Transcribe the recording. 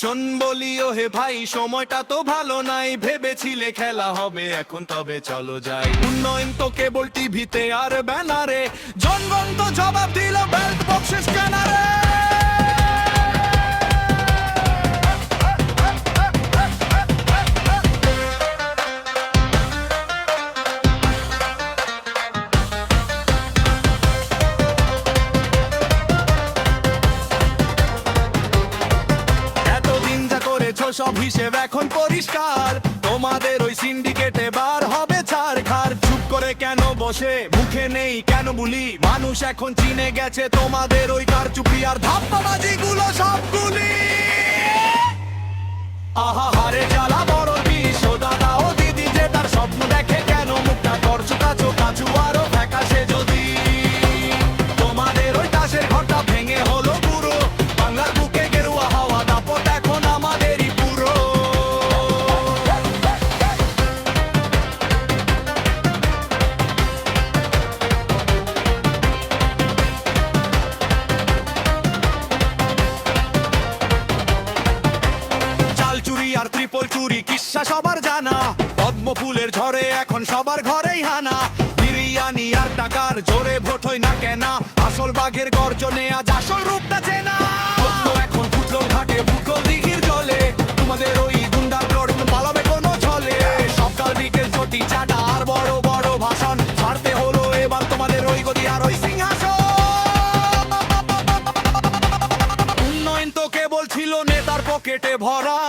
শোন বলি ও হে ভাই, সময়টা তো ভালো নাই, ভেবেছিলে খেলা হবে এখন, তবে চলো যাই। উন্নয়ন তো কেবল টিভিতে আর ব্যানারে, জনগণ তো জবাব দিল ব্যালট বক্সের স্ক্যানারে। সব হিসেব এখন পরিষ্কার, তোমাদের ওই সিন্ডিকেটে বার হবে ছাড়খার। চুপ করে কেন বসে, মুখে নেই কেন বুলি, মানুষ এখন চিনে গেছে তোমাদের ওই কারচুপি আর ধাপ্পাবাজি গুলো সবগুলি। আহা হারে জ্বালা বড় বিষ, ও দাদা ও দিদি যে তার স্বপ্ন দেখে, কেন মুখটা করছো কাছো কাছু আরো ফ্যাকাশে যদি। তোমাদের ওই তাসের ঘরটা ভেঙে হলো পুরো, বাংলার বুকে গেরুয়া হাওয়া দাপট এখন আমাদেরই। আর ত্রিপল চুরি কিস্সা সবার জানা, পদ্ম ফুলের ঝড়ে এখন সবার ঘরেই হানা। বিরিয়ানি আর টাকার জোরে ভোট হয় না কেনা, আসল বাঘের গর্জনে আজ আসল রূপটা চেনা। এখন ফুটলো ঘাটে ফুটল দিঘির জলে, তোমাদের ওই গুন্ডার লড়ুন পালাবে কোনো ছলে। সকাল বিকেল চটি চাটা আর বড় বড় ভাষণ, ছাড়তে হলো এবার তোমাদের ওই গদি আর ওই সিংহাসন। উন্নয়ন তো কেবল ছিল নেতার পকেটে ভরা।